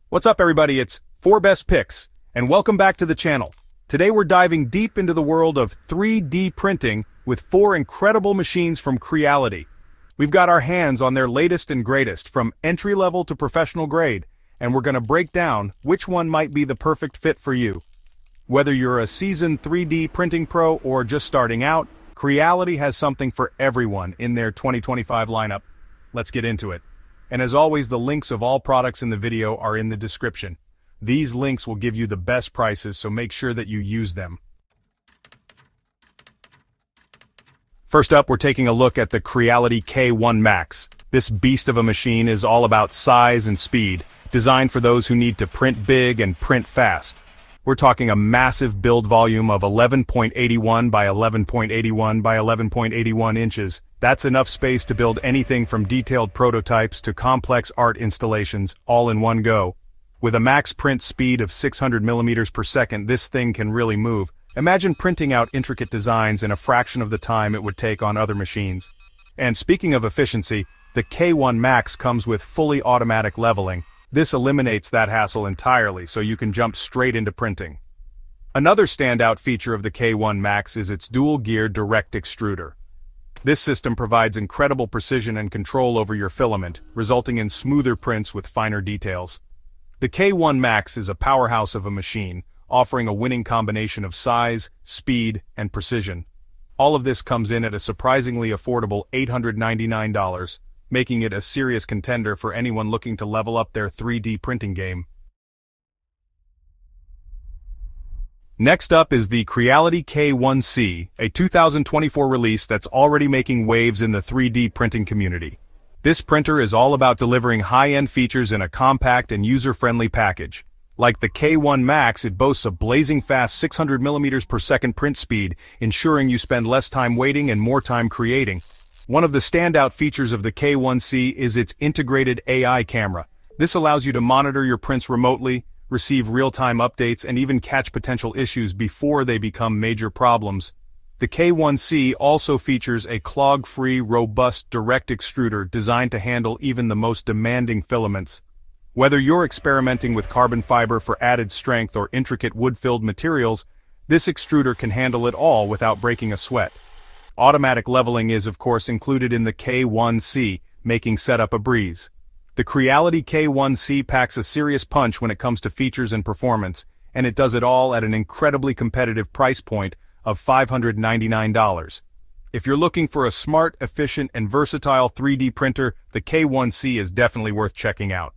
What's up everybody, it's 4Best Picks, and welcome back to the channel. Today we're diving deep into the world of 3D printing with 4 incredible machines from Creality. We've got our hands on their latest and greatest, from entry-level to professional grade, and we're gonna break down which one might be the perfect fit for you. Whether you're a seasoned 3D printing pro or just starting out, Creality has something for everyone in their 2025 lineup. Let's get into it. And as always, the links of all products in the video are in the description. These links will give you the best prices, so make sure that you use them. First up, we're taking a look at the Creality K1 Max. This beast of a machine is all about size and speed, designed for those who need to print big and print fast. We're talking a massive build volume of 11.81 by 11.81 by 11.81 inches. That's enough space to build anything from detailed prototypes to complex art installations, all in one go. With a max print speed of 600 millimeters per second, this thing can really move. Imagine printing out intricate designs in a fraction of the time it would take on other machines. And speaking of efficiency, the K1 Max comes with fully automatic leveling. This eliminates that hassle entirely, so you can jump straight into printing. Another standout feature of the K1 Max is its dual-gear direct extruder. This system provides incredible precision and control over your filament, resulting in smoother prints with finer details. The K1 Max is a powerhouse of a machine, offering a winning combination of size, speed, and precision. All of this comes in at a surprisingly affordable $899, making it a serious contender for anyone looking to level up their 3D printing game. Next up is the Creality K1C, a 2024 release that's already making waves in the 3D printing community. This printer is all about delivering high-end features in a compact and user-friendly package. Like the K1 Max, it boasts a blazing fast 600 millimeters per second print speed, ensuring you spend less time waiting and more time creating. One of the standout features of the K1C is its integrated AI camera. This allows you to monitor your prints remotely, receive real-time updates, and even catch potential issues before they become major problems. The K1C also features a clog-free, robust direct extruder designed to handle even the most demanding filaments. Whether you're experimenting with carbon fiber for added strength or intricate wood-filled materials, this extruder can handle it all without breaking a sweat. Automatic leveling is, of course, included in the K1C, making setup a breeze. The Creality K1C packs a serious punch when it comes to features and performance, and it does it all at an incredibly competitive price point of $599. If you're looking for a smart, efficient, and versatile 3D printer, the K1C is definitely worth checking out.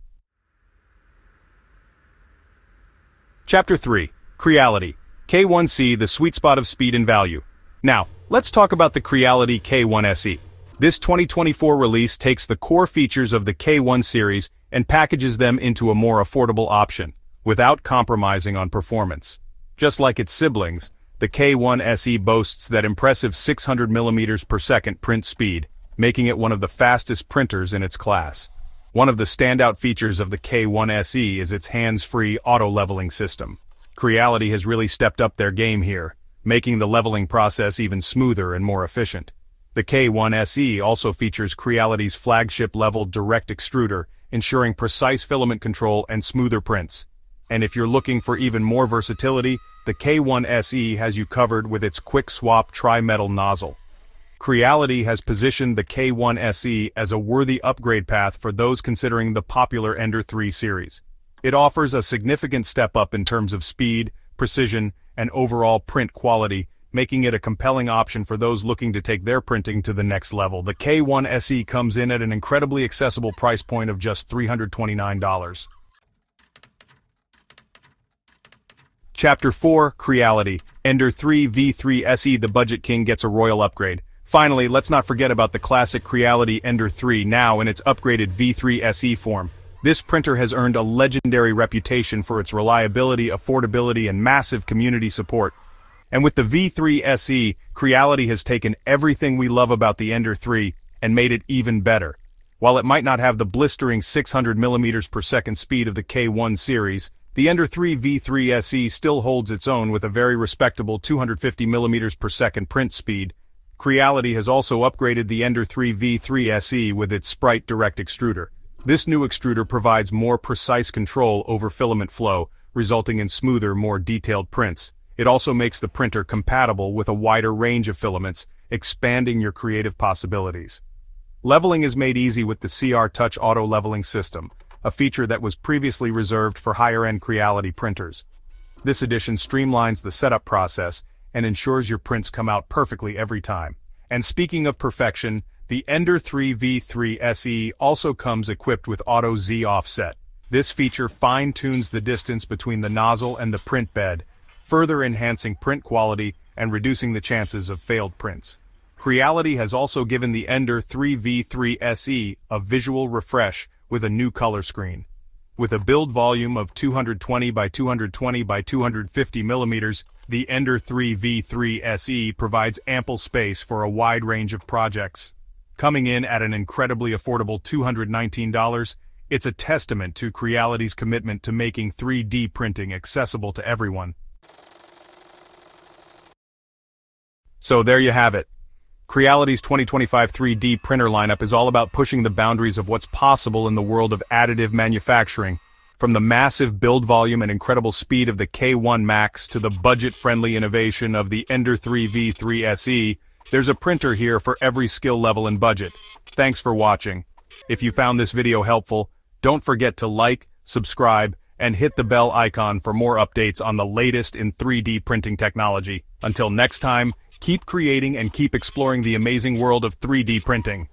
Chapter 3. Creality K1C, the sweet spot of speed and value. Now, let's talk about the Creality K1 SE. This 2024 release takes the core features of the K1 series and packages them into a more affordable option, without compromising on performance. Just like its siblings, the K1 SE boasts that impressive 600 millimeters per second print speed, making it one of the fastest printers in its class. One of the standout features of the K1 SE is its hands-free auto-leveling system. Creality has really stepped up their game here, making the leveling process even smoother and more efficient. The K1 SE also features Creality's flagship-level direct extruder, ensuring precise filament control and smoother prints. And if you're looking for even more versatility, the K1 SE has you covered with its quick-swap tri-metal nozzle. Creality has positioned the K1 SE as a worthy upgrade path for those considering the popular Ender 3 series. It offers a significant step up in terms of speed, precision, and overall print quality, making it a compelling option for those looking to take their printing to the next level. The K1 SE comes in at an incredibly accessible price point of just $329. Chapter 4. Creality Ender 3 V3 SE. The Budget King gets a royal upgrade. Finally, let's not forget about the classic Creality Ender 3, now in its upgraded V3 SE form. This printer has earned a legendary reputation for its reliability, affordability, and massive community support. And with the V3 SE, Creality has taken everything we love about the Ender 3 and made it even better. While it might not have the blistering 600 millimeters per second speed of the K1 series, the Ender 3 V3 SE still holds its own with a very respectable 250 millimeters per second print speed. Creality has also upgraded the Ender 3 V3 SE with its Sprite direct extruder. This new extruder provides more precise control over filament flow, resulting in smoother, more detailed prints. It also makes the printer compatible with a wider range of filaments, expanding your creative possibilities. Leveling is made easy with the CR Touch Auto Leveling System, a feature that was previously reserved for higher-end Creality printers. This addition streamlines the setup process and ensures your prints come out perfectly every time. And speaking of perfection, the Ender 3 V3 SE also comes equipped with Auto Z Offset. This feature fine-tunes the distance between the nozzle and the print bed, further enhancing print quality and reducing the chances of failed prints. Creality has also given the Ender 3 V3 SE a visual refresh with a new color screen. With a build volume of 220 by 220 by 250 millimeters, the Ender 3 V3 SE provides ample space for a wide range of projects. Coming in at an incredibly affordable $219, it's a testament to Creality's commitment to making 3D printing accessible to everyone. So there you have it. Creality's 2025 3D printer lineup is all about pushing the boundaries of what's possible in the world of additive manufacturing. From the massive build volume and incredible speed of the K1 Max to the budget-friendly innovation of the Ender 3 V3 SE, there's a printer here for every skill level and budget. Thanks for watching. If you found this video helpful, don't forget to like, subscribe, and hit the bell icon for more updates on the latest in 3D printing technology. Until next time, keep creating and keep exploring the amazing world of 3D printing.